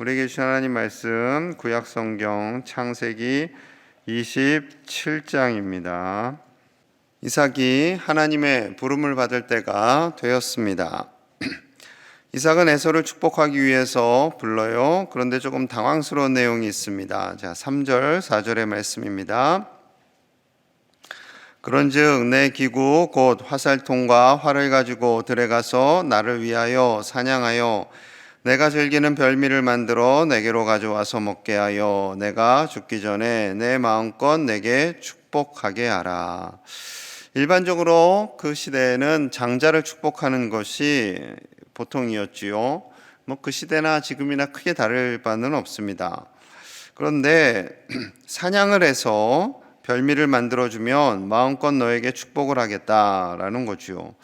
우리에게 주신 하나님 말씀 구약 성경 창세기 27장입니다. 이삭이 하나님의 부름을 받을 때가 되었습니다. 이삭은 에서를 축복하기 위해서 불러요. 그런데 조금 당황스러운 내용이 있습니다. 자, 3절, 4절의 말씀입니다. 그런즉 내 기구 곧 화살통과 활을 가지고 들에 가서 나를 위하여 사냥하여 내가 즐기는 별미를 만들어 내게로 가져와서 먹게 하여 내가 죽기 전에 내 마음껏 내게 축복하게 하라. 일반적으로 그 시대에는 장자를 축복하는 것이 보통이었지요. 그 시대나 지금이나 크게 다를 바는 없습니다. 그런데 사냥을 해서 별미를 만들어주면 마음껏 너에게 축복을 하겠다라는 거죠.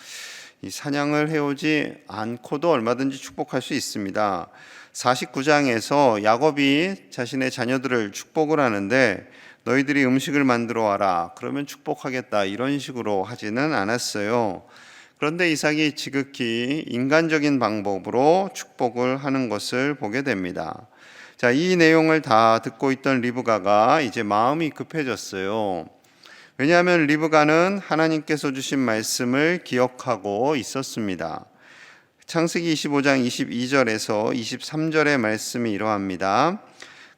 이 사냥을 해오지 않고도 얼마든지 축복할 수 있습니다. 49장에서 야곱이 자신의 자녀들을 축복을 하는데 너희들이 음식을 만들어 와라 그러면 축복하겠다 이런 식으로 하지는 않았어요. 그런데 이삭이 지극히 인간적인 방법으로 축복을 하는 것을 보게 됩니다. 자, 이 내용을 다 듣고 있던 리브가가 이제 마음이 급해졌어요. 왜냐하면 리브가는 하나님께서 주신 말씀을 기억하고 있었습니다. 창세기 25장 22절에서 23절의 말씀이 이러합니다.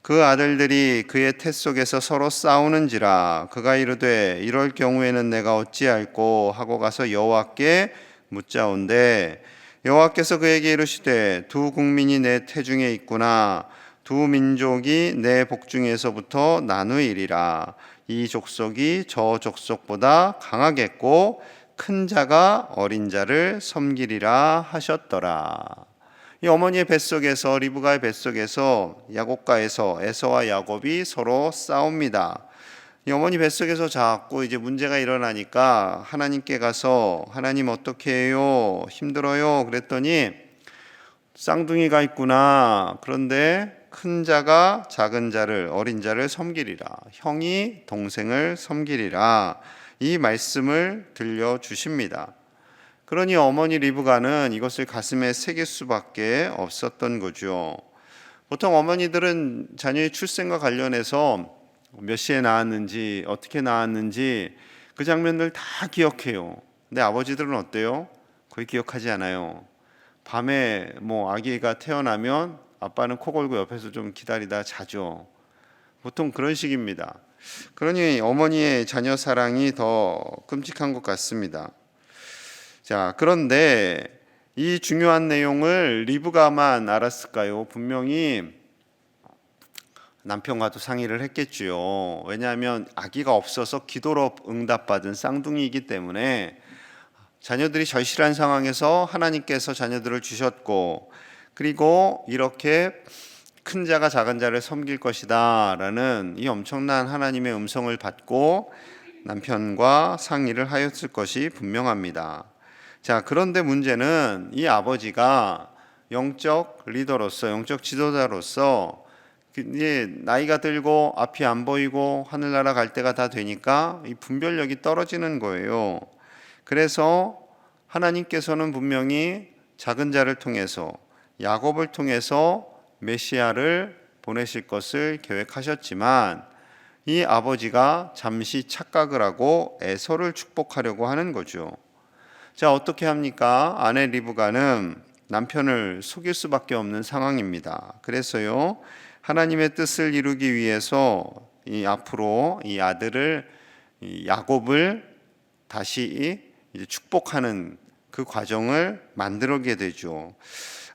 그 아들들이 그의 태 속에서 서로 싸우는지라 그가 이르되 이럴 경우에는 내가 어찌할꼬 하고 가서 여호와께 묻자온대 여호와께서 그에게 이르시되 두 국민이 내 태중에 있구나 두 민족이 내 복중에서부터 나누이리라 이 족속이 저 족속보다 강하겠고 큰 자가 어린 자를 섬기리라 하셨더라. 이 어머니의 뱃속에서 리브가의 뱃속에서 야곱가에서 에서와 야곱이 서로 싸웁니다. 이 어머니 뱃속에서 자꾸 이제 문제가 일어나니까 하나님께 가서 하나님 어떻게 해요? 힘들어요. 그랬더니 쌍둥이가 있구나. 그런데 큰 자가 작은 자를 어린 자를 섬기리라. 형이 동생을 섬기리라. 이 말씀을 들려주십니다. 그러니 어머니 리브가는 이것을 가슴에 새길 수밖에 없었던 거죠. 보통 어머니들은 자녀의 출생과 관련해서 몇 시에 낳았는지 어떻게 낳았는지 그 장면들 다 기억해요. 근데 아버지들은 어때요? 거의 기억하지 않아요. 밤에 아기가 태어나면 아빠는 코 골고 옆에서 좀 기다리다 자죠. 보통 그런 식입니다. 그러니 어머니의 자녀 사랑이 더 끔찍한 것 같습니다. 자, 그런데 이 중요한 내용을 리브가만 알았을까요? 분명히 남편과도 상의를 했겠지요. 왜냐하면 아기가 없어서 기도로 응답받은 쌍둥이이기 때문에 자녀들이 절실한 상황에서 하나님께서 자녀들을 주셨고 그리고 이렇게 큰 자가 작은 자를 섬길 것이다 라는 이 엄청난 하나님의 음성을 받고 남편과 상의를 하였을 것이 분명합니다. 자, 그런데 문제는 이 아버지가 영적 리더로서 영적 지도자로서 이제 나이가 들고 앞이 안 보이고 하늘나라 갈 때가 다 되니까 이 분별력이 떨어지는 거예요. 그래서 하나님께서는 분명히 작은 자를 통해서 야곱을 통해서 메시아를 보내실 것을 계획하셨지만 이 아버지가 잠시 착각을 하고 에서를 축복하려고 하는 거죠. 자, 어떻게 합니까? 아내 리브가는 남편을 속일 수밖에 없는 상황입니다. 그래서요, 하나님의 뜻을 이루기 위해서 앞으로 이 아들을 야곱을 다시 이제 축복하는 그 과정을 만들게 되죠.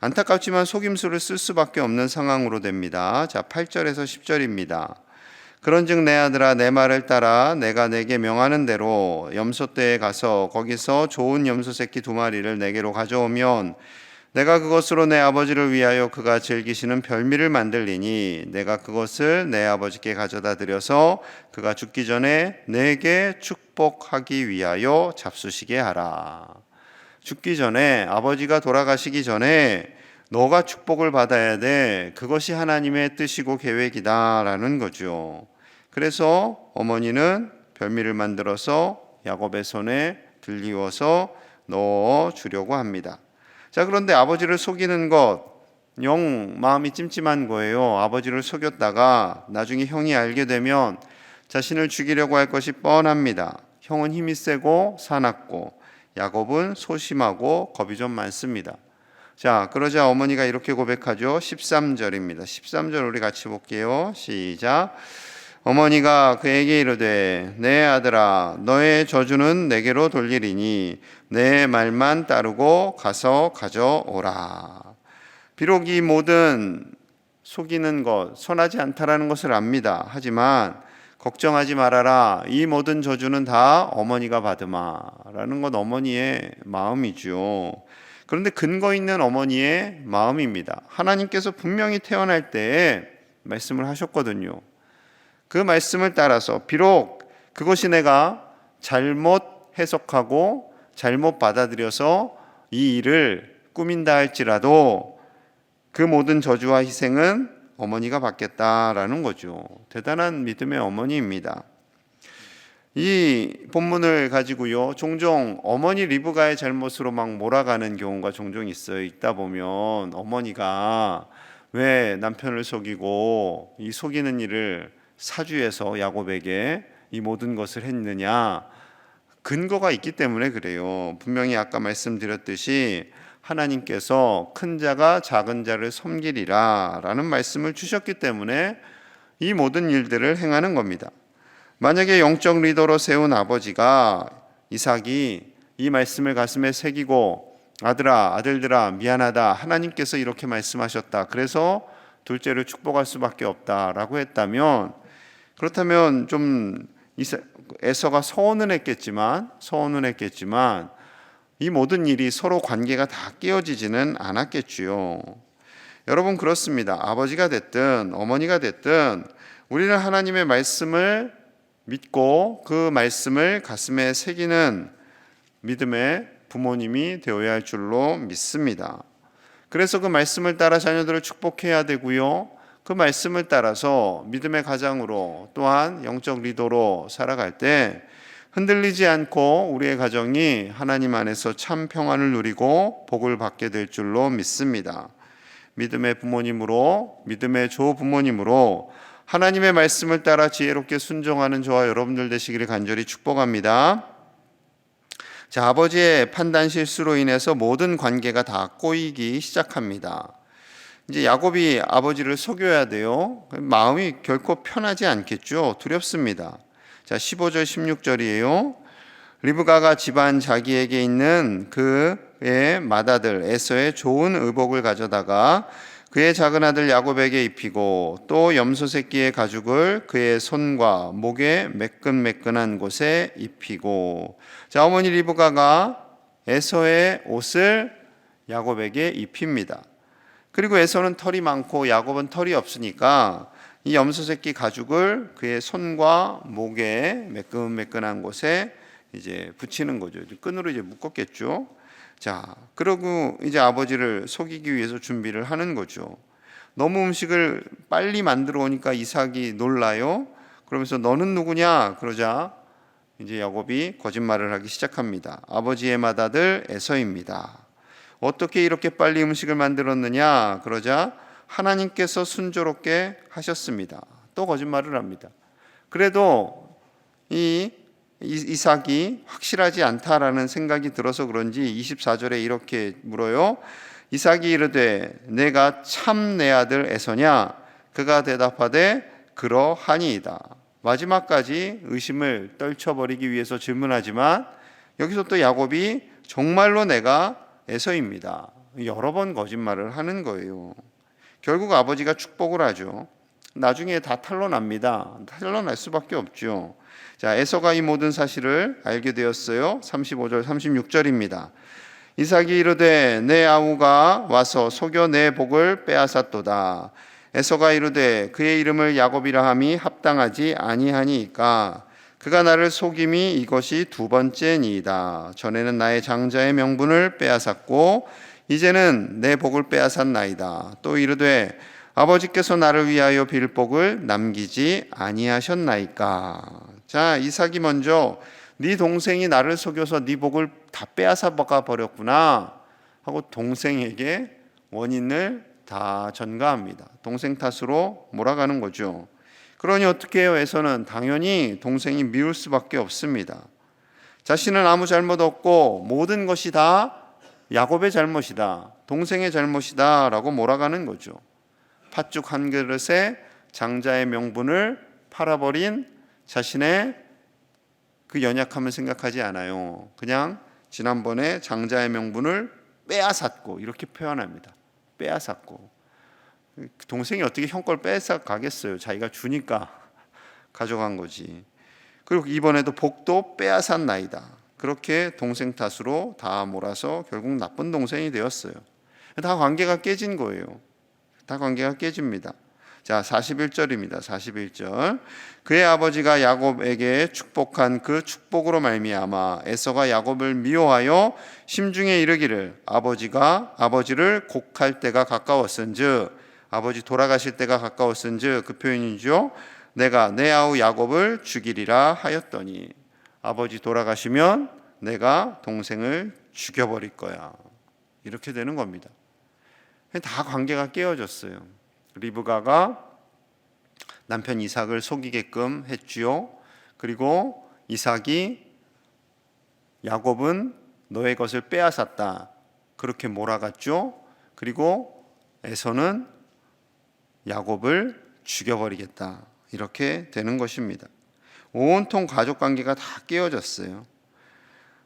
안타깝지만 속임수를 쓸 수밖에 없는 상황으로 됩니다. 자, 8절에서 10절입니다. 그런즉 내 아들아 내 말을 따라 내가 내게 명하는 대로 염소떼에 가서 거기서 좋은 염소 새끼 2마리를 내게로 가져오면 내가 그것으로 내 아버지를 위하여 그가 즐기시는 별미를 만들리니 내가 그것을 내 아버지께 가져다 드려서 그가 죽기 전에 내게 축복하기 위하여 잡수시게 하라. 죽기 전에 아버지가 돌아가시기 전에 너가 축복을 받아야 돼. 그것이 하나님의 뜻이고 계획이다라는 거죠. 그래서 어머니는 별미를 만들어서 야곱의 손에 들리워서 넣어 주려고 합니다. 자, 그런데 아버지를 속이는 것 영 마음이 찜찜한 거예요. 아버지를 속였다가 나중에 형이 알게 되면 자신을 죽이려고 할 것이 뻔합니다. 형은 힘이 세고 사납고 야곱은 소심하고 겁이 좀 많습니다. 자, 그러자 어머니가 이렇게 고백하죠. 13절입니다. 13절 우리 같이 볼게요. 시작. 어머니가 그에게 이르되 내 아들아 너의 저주는 내게로 돌리리니 내 말만 따르고 가서 가져오라. 비록 이 모든 속이는 것 선하지 않다라는 것을 압니다. 하지만 걱정하지 말아라. 이 모든 저주는 다 어머니가 받으마라는 건 어머니의 마음이죠. 그런데 근거 있는 어머니의 마음입니다. 하나님께서 분명히 태어날 때에 말씀을 하셨거든요. 그 말씀을 따라서 비록 그것이 내가 잘못 해석하고 잘못 받아들여서 이 일을 꾸민다 할지라도 그 모든 저주와 희생은 어머니가 받겠다라는 거죠. 대단한 믿음의 어머니입니다. 이 본문을 가지고요, 종종 어머니 리브가의 잘못으로 막 몰아가는 경우가 종종 있어요. 있다 보면 어머니가 왜 남편을 속이고 이 속이는 일을 사주에서 야곱에게 이 모든 것을 했느냐, 근거가 있기 때문에 그래요. 분명히 아까 말씀드렸듯이 하나님께서 큰 자가 작은 자를 섬기리라 라는 말씀을 주셨기 때문에 이 모든 일들을 행하는 겁니다. 만약에 영적 리더로 세운 아버지가 이삭이 이 말씀을 가슴에 새기고 아들아 아들들아 미안하다, 하나님께서 이렇게 말씀하셨다, 그래서 둘째를 축복할 수밖에 없다라고 했다면, 그렇다면 좀 에서가 서운은 했겠지만 이 모든 일이 서로 관계가 다 깨어지지는 않았겠지요. 여러분, 그렇습니다. 아버지가 됐든 어머니가 됐든 우리는 하나님의 말씀을 믿고 그 말씀을 가슴에 새기는 믿음의 부모님이 되어야 할 줄로 믿습니다. 그래서 그 말씀을 따라 자녀들을 축복해야 되고요, 그 말씀을 따라서 믿음의 가장으로 또한 영적 리더로 살아갈 때 흔들리지 않고 우리의 가정이 하나님 안에서 참 평안을 누리고 복을 받게 될 줄로 믿습니다. 믿음의 부모님으로, 믿음의 조부모님으로 하나님의 말씀을 따라 지혜롭게 순종하는 저와 여러분들 되시기를 간절히 축복합니다. 자, 아버지의 판단 실수로 인해서 모든 관계가 다 꼬이기 시작합니다. 이제 야곱이 아버지를 속여야 돼요. 마음이 결코 편하지 않겠죠. 두렵습니다. 자, 15절 16절이에요. 리브가가 집안 자기에게 있는 그의 맏아들 에서의 좋은 의복을 가져다가 그의 작은 아들 야곱에게 입히고 또 염소 새끼의 가죽을 그의 손과 목에 매끈매끈한 곳에 입히고. 자, 어머니 리브가가 에서의 옷을 야곱에게 입힙니다. 그리고 에서는 털이 많고 야곱은 털이 없으니까 이 염소 새끼 가죽을 그의 손과 목에 매끈매끈한 곳에 이제 붙이는 거죠. 끈으로 이제 묶었겠죠. 자, 그러고 이제 아버지를 속이기 위해서 준비를 하는 거죠. 너무 음식을 빨리 만들어 오니까 이삭이 놀라요. 그러면서 너는 누구냐? 그러자 이제 야곱이 거짓말을 하기 시작합니다. 아버지의 맏아들 에서입니다. 어떻게 이렇게 빨리 음식을 만들었느냐? 그러자 하나님께서 순조롭게 하셨습니다. 또 거짓말을 합니다. 그래도 이삭이 확실하지 않다라는 생각이 들어서 그런지 24절에 이렇게 물어요. 이삭이 이르되 내가 참 내 아들 에서냐? 그가 대답하되 그러하니이다. 마지막까지 의심을 떨쳐버리기 위해서 질문하지만 여기서 또 야곱이 정말로 내가 에서입니다. 여러 번 거짓말을 하는 거예요. 결국 아버지가 축복을 하죠. 나중에 다 탄로납니다. 탄로날 수밖에 없죠. 자, 에서가 이 모든 사실을 알게 되었어요. 35절 36절입니다. 이삭이 이르되 내 아우가 와서 속여 내 복을 빼앗았도다. 에서가 이르되 그의 이름을 야곱이라 함이 합당하지 아니하니이까 그가 나를 속임이 이것이 두 번째니이다. 전에는 나의 장자의 명분을 빼앗았고 이제는 내 복을 빼앗았나이다. 또 이르되 아버지께서 나를 위하여 빌 복을 남기지 아니하셨나이까. 자, 이삭이 먼저 네 동생이 나를 속여서 네 복을 다 빼앗아 버렸구나 하고 동생에게 원인을 다 전가합니다. 동생 탓으로 몰아가는 거죠. 그러니 어떻게 해요? 에서는 당연히 동생이 미울 수밖에 없습니다. 자신은 아무 잘못 없고 모든 것이 다 야곱의 잘못이다, 동생의 잘못이다 라고 몰아가는 거죠. 팥죽 한 그릇에 장자의 명분을 팔아버린 자신의 그 연약함을 생각하지 않아요. 그냥 지난번에 장자의 명분을 빼앗았고, 이렇게 표현합니다. 빼앗았고. 동생이 어떻게 형 걸 뺏어 가겠어요? 자기가 주니까 가져간 거지. 그리고 이번에도 복도 빼앗았나이다. 그렇게 동생 탓으로 다 몰아서 결국 나쁜 동생이 되었어요. 다 관계가 깨진 거예요. 다 관계가 깨집니다. 자, 41절입니다. 41절. 그의 아버지가 야곱에게 축복한 그 축복으로 말미암아 에서가 야곱을 미워하여 심중에 이르기를 아버지를 곡할 때가 가까웠은즉, 아버지 돌아가실 때가 가까웠은즉, 그 표현이죠. 내가 내 아우 야곱을 죽이리라 하였더니, 아버지 돌아가시면 내가 동생을 죽여버릴 거야. 이렇게 되는 겁니다. 다 관계가 깨어졌어요. 리브가가 남편 이삭을 속이게끔 했지요. 그리고 이삭이 야곱은 너의 것을 빼앗았다, 그렇게 몰아갔죠. 그리고 에서는 야곱을 죽여버리겠다, 이렇게 되는 것입니다. 온통 가족 관계가 다 깨어졌어요.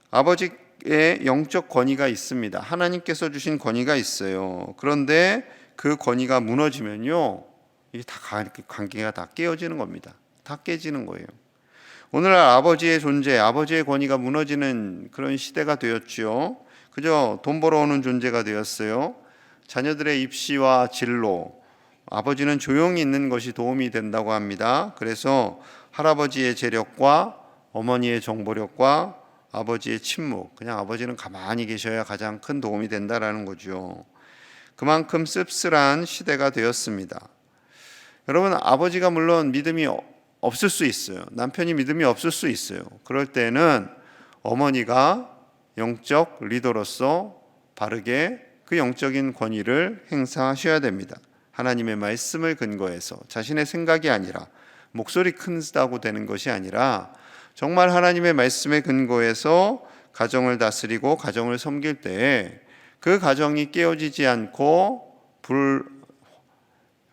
아버지의 영적 권위가 있습니다. 하나님께서 주신 권위가 있어요. 그런데 그 권위가 무너지면요, 이게 다 관계가 다 깨어지는 겁니다. 다 깨지는 거예요. 오늘날 아버지의 존재, 아버지의 권위가 무너지는 그런 시대가 되었죠. 그저 돈 벌어오는 존재가 되었어요. 자녀들의 입시와 진로, 아버지는 조용히 있는 것이 도움이 된다고 합니다. 그래서 할아버지의 재력과 어머니의 정보력과 아버지의 침묵, 그냥 아버지는 가만히 계셔야 가장 큰 도움이 된다라는 거죠. 그만큼 씁쓸한 시대가 되었습니다. 여러분, 아버지가 물론 믿음이 없을 수 있어요. 남편이 믿음이 없을 수 있어요. 그럴 때는 어머니가 영적 리더로서 바르게 그 영적인 권위를 행사하셔야 됩니다. 하나님의 말씀을 근거해서, 자신의 생각이 아니라, 목소리 큰다고 되는 것이 아니라 정말 하나님의 말씀에 근거해서 가정을 다스리고 가정을 섬길 때에 그 가정이 깨어지지 않고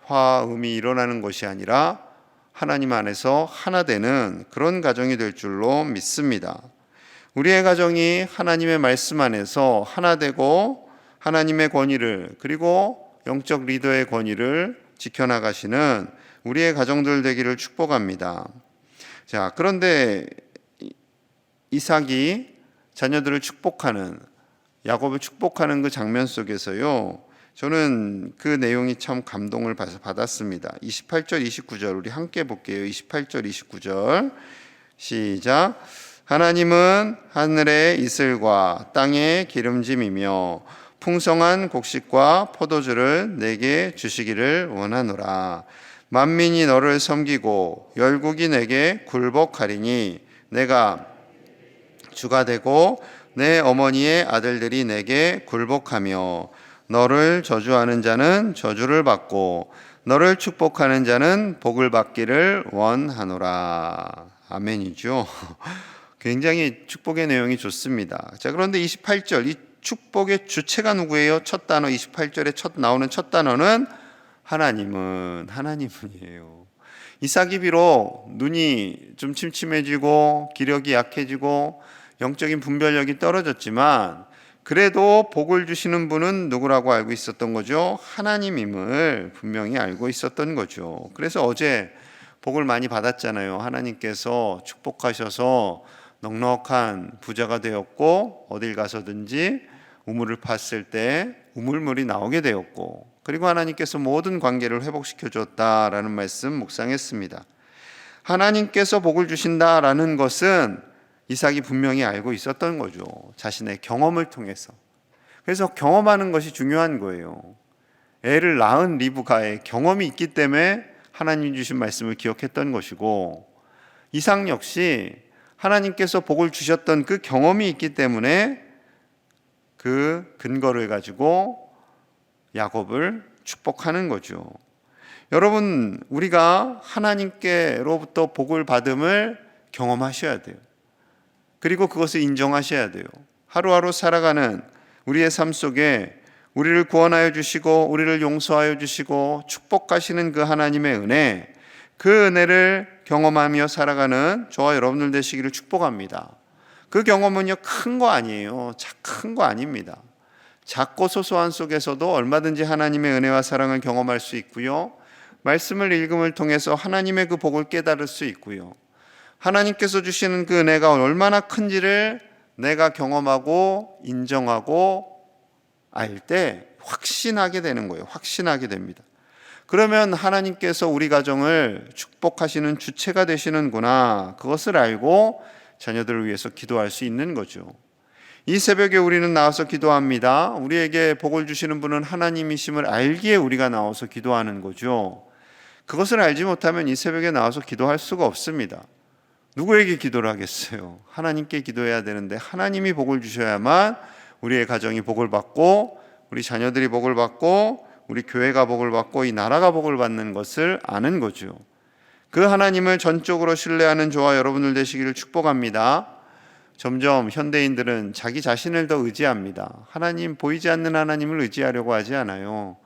불화음이 일어나는 것이 아니라 하나님 안에서 하나 되는 그런 가정이 될 줄로 믿습니다. 우리의 가정이 하나님의 말씀 안에서 하나 되고 하나님의 권위를, 그리고 영적 리더의 권위를 지켜나가시는 우리의 가정들 되기를 축복합니다. 자, 그런데 이삭이 자녀들을 축복하는, 야곱을 축복하는 그 장면 속에서요, 저는 그 내용이 참 감동을 받았습니다. 28절, 29절 우리 함께 볼게요. 28절, 29절 시작. 하나님은 하늘의 이슬과 땅의 기름짐이며 풍성한 곡식과 포도주를 내게 주시기를 원하노라. 만민이 너를 섬기고 열국이 내게 굴복하리니 내가 주가 되고 내 어머니의 아들들이 내게 굴복하며 너를 저주하는 자는 저주를 받고 너를 축복하는 자는 복을 받기를 원하노라. 아멘이죠. 굉장히 축복의 내용이 좋습니다. 자, 그런데 28절, 이 축복의 주체가 누구예요? 첫 단어, 28절에 나오는 첫 단어는 하나님은이에요. 이삭이 비록 눈이 좀 침침해지고 기력이 약해지고 영적인 분별력이 떨어졌지만 그래도 복을 주시는 분은 누구라고 알고 있었던 거죠? 하나님임을 분명히 알고 있었던 거죠. 그래서 어제 복을 많이 받았잖아요. 하나님께서 축복하셔서 넉넉한 부자가 되었고 어딜 가서든지 우물을 팠을 때 우물물이 나오게 되었고, 그리고 하나님께서 모든 관계를 회복시켜 줬다라는 말씀 묵상했습니다. 하나님께서 복을 주신다라는 것은 이삭이 분명히 알고 있었던 거죠. 자신의 경험을 통해서. 그래서 경험하는 것이 중요한 거예요. 애를 낳은 리브가의 경험이 있기 때문에 하나님 주신 말씀을 기억했던 것이고, 이삭 역시 하나님께서 복을 주셨던 그 경험이 있기 때문에 그 근거를 가지고 야곱을 축복하는 거죠. 여러분, 우리가 하나님께로부터 복을 받음을 경험하셔야 돼요. 그리고 그것을 인정하셔야 돼요. 하루하루 살아가는 우리의 삶 속에 우리를 구원하여 주시고 우리를 용서하여 주시고 축복하시는 그 하나님의 은혜, 그 은혜를 경험하며 살아가는 저와 여러분들 되시기를 축복합니다. 그 경험은요, 큰 거 아니에요. 큰 거 아닙니다. 작고 소소한 속에서도 얼마든지 하나님의 은혜와 사랑을 경험할 수 있고요, 말씀을 읽음을 통해서 하나님의 그 복을 깨달을 수 있고요, 하나님께서 주시는 그 은혜가 얼마나 큰지를 내가 경험하고 인정하고 알 때 확신하게 되는 거예요. 확신하게 됩니다. 그러면 하나님께서 우리 가정을 축복하시는 주체가 되시는구나, 그것을 알고 자녀들을 위해서 기도할 수 있는 거죠. 이 새벽에 우리는 나와서 기도합니다. 우리에게 복을 주시는 분은 하나님이심을 알기에 우리가 나와서 기도하는 거죠. 그것을 알지 못하면 이 새벽에 나와서 기도할 수가 없습니다. 누구에게 기도를 하겠어요? 하나님께 기도해야 되는데, 하나님이 복을 주셔야만 우리의 가정이 복을 받고 우리 자녀들이 복을 받고 우리 교회가 복을 받고 이 나라가 복을 받는 것을 아는 거죠. 그 하나님을 전적으로 신뢰하는 저와 여러분들 되시기를 축복합니다. 점점 현대인들은 자기 자신을 더 의지합니다. 하나님, 보이지 않는 하나님을 의지하려고 하지 않아요.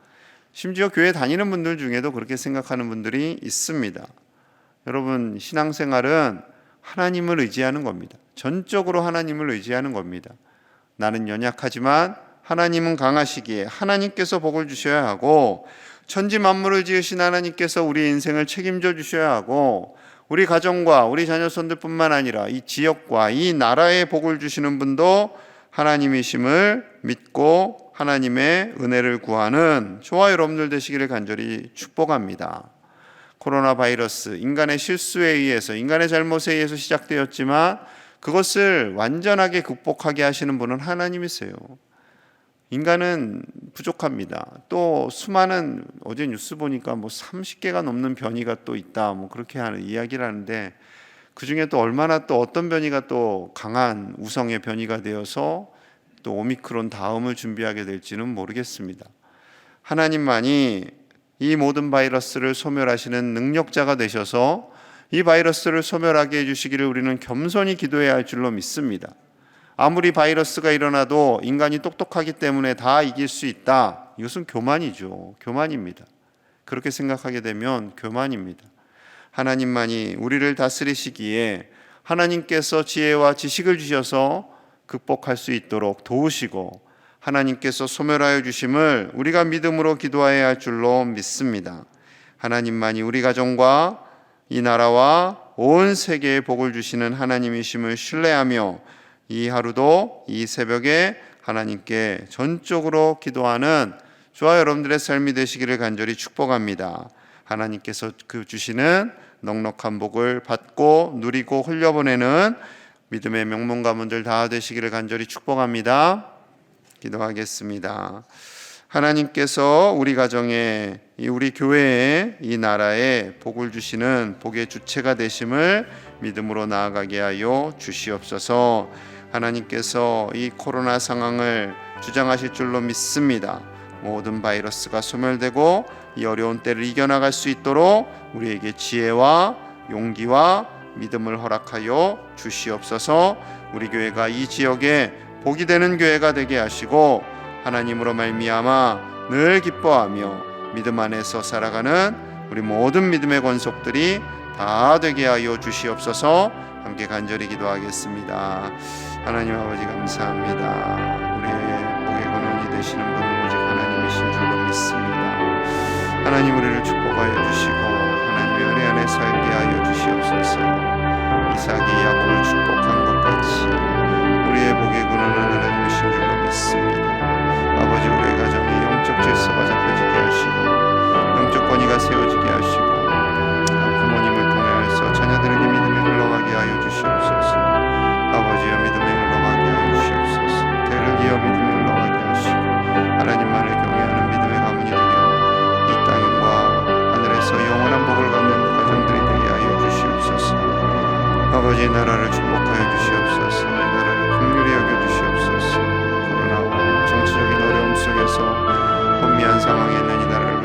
심지어 교회 다니는 분들 중에도 그렇게 생각하는 분들이 있습니다. 여러분, 신앙생활은 하나님을 의지하는 겁니다. 전적으로 하나님을 의지하는 겁니다. 나는 연약하지만 하나님은 강하시기에 하나님께서 복을 주셔야 하고, 천지 만물을 지으신 하나님께서 우리 인생을 책임져 주셔야 하고, 우리 가정과 우리 자녀손들뿐만 아니라 이 지역과 이 나라에 복을 주시는 분도 하나님이심을 믿고 하나님의 은혜를 구하는 저와 여러분들 되시기를 간절히 축복합니다. 코로나 바이러스, 인간의 실수에 의해서, 인간의 잘못에 의해서 시작되었지만 그것을 완전하게 극복하게 하시는 분은 하나님이세요. 인간은 부족합니다. 또 수많은, 어제 뉴스 보니까 30개가 넘는 변이가 또 있다, 그렇게 하는 이야기를 하는데, 그 중에 또 얼마나 또 어떤 변이가 또 강한 우성의 변이가 되어서 또 오미크론 다음을 준비하게 될지는 모르겠습니다. 하나님만이 이 모든 바이러스를 소멸하시는 능력자가 되셔서 이 바이러스를 소멸하게 해주시기를 우리는 겸손히 기도해야 할 줄로 믿습니다. 아무리 바이러스가 일어나도 인간이 똑똑하기 때문에 다 이길 수 있다, 이것은 교만이죠. 교만입니다. 그렇게 생각하게 되면 교만입니다. 하나님만이 우리를 다스리시기에 하나님께서 지혜와 지식을 주셔서 극복할 수 있도록 도우시고 하나님께서 소멸하여 주심을 우리가 믿음으로 기도해야 할 줄로 믿습니다. 하나님만이 우리 가정과 이 나라와 온 세계에 복을 주시는 하나님이심을 신뢰하며 이 하루도 이 새벽에 하나님께 전적으로 기도하는 저와 여러분들의 삶이 되시기를 간절히 축복합니다. 하나님께서 그 주시는 넉넉한 복을 받고 누리고 흘려보내는 믿음의 명문 가문들 다 되시기를 간절히 축복합니다. 기도하겠습니다. 하나님께서 우리 가정에, 우리 교회에, 이 나라에 복을 주시는 복의 주체가 되심을 믿음으로 나아가게 하여 주시옵소서. 하나님께서 이 코로나 상황을 주장하실 줄로 믿습니다. 모든 바이러스가 소멸되고 이 어려운 때를 이겨나갈 수 있도록 우리에게 지혜와 용기와 믿음을 허락하여 주시옵소서. 우리 교회가 이 지역에 복이 되는 교회가 되게 하시고 하나님으로 말미암아 늘 기뻐하며 믿음 안에서 살아가는 우리 모든 믿음의 권속들이 다 되게 하여 주시옵소서. 함께 간절히 기도하겠습니다. 하나님 아버지, 감사합니다. 우리의 복의 근원이 되시는 분은 오직 하나님이신 줄로 믿습니다. 하나님, 우리를 축복하여 주시고 하나님의 은혜 안에 살게 하여 주시옵소서. 이삭이 야곱을 축복한 것 같이 우리의 복의 근원은 하나님이신 줄로 믿습니다. 아버지, 우리의 가정에 영적 질서가 잡혀지게 하시고 영적 권위가 세워지게 하시고 부모님을 통하여서 자녀들에게 믿음이 흘러가게 하여 주시옵소서. 아버지여, 믿음이 흘러가게 하여 주시옵소서. 대를 이어 믿음이 흘러가게 하시고 하나님만을 경외하는 믿음의 가문이 되게 이 땅과 하늘에서 영원한 복을 받는 가정들이 되게 하여 주시옵소서. 아버지, 나라를 축복하여 주시옵소서. 이 나라를 긍휼히 여겨 주시옵소서. 코로나와 정치적인 어려움 속에서 혼미한 상황에 있는 이 나라를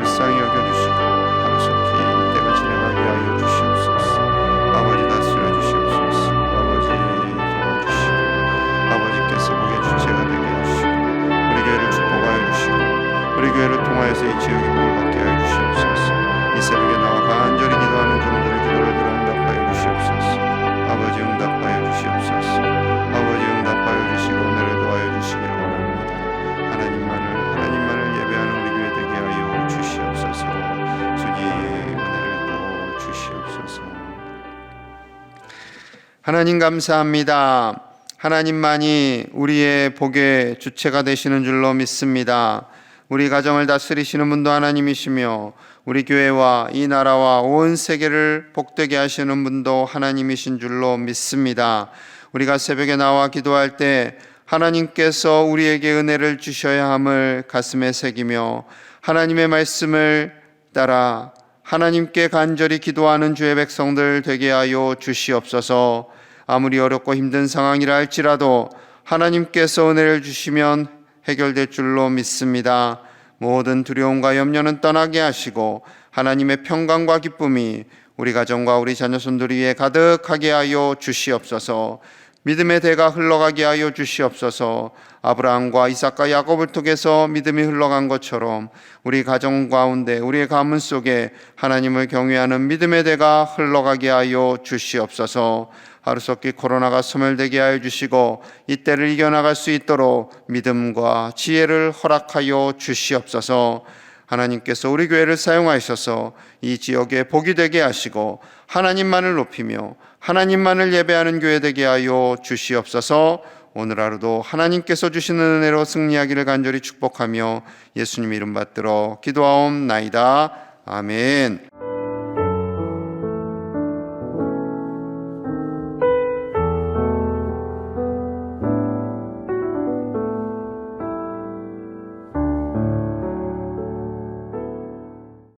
하나님 감사합니다. 하나님만이 우리의 복의 주체가 되시는 줄로 믿습니다. 우리 가정을 다스리시는 분도 하나님이시며 우리 교회와 이 나라와 온 세계를 복되게 하시는 분도 하나님이신 줄로 믿습니다. 우리가 새벽에 나와 기도할 때 하나님께서 우리에게 은혜를 주셔야 함을 가슴에 새기며 하나님의 말씀을 따라 하나님께 간절히 기도하는 주의 백성들 되게 하여 주시옵소서. 아무리 어렵고 힘든 상황이라 할지라도 하나님께서 은혜를 주시면 해결될 줄로 믿습니다. 모든 두려움과 염려는 떠나게 하시고 하나님의 평강과 기쁨이 우리 가정과 우리 자녀손들 위에 가득하게 하여 주시옵소서. 믿음의 대가 흘러가게 하여 주시옵소서. 아브라함과 이삭과 야곱을 통해서 믿음이 흘러간 것처럼 우리 가정 가운데 우리의 가문 속에 하나님을 경외하는 믿음의 대가 흘러가게 하여 주시옵소서. 하루속히 코로나가 소멸되게 하여 주시고 이 때를 이겨나갈 수 있도록 믿음과 지혜를 허락하여 주시옵소서. 하나님께서 우리 교회를 사용하셔서 이 지역에 복이 되게 하시고 하나님만을 높이며 하나님만을 예배하는 교회 되게 하여 주시옵소서. 오늘 하루도 하나님께서 주시는 은혜로 승리하기를 간절히 축복하며 예수님 이름 받들어 기도하옵나이다. 아멘.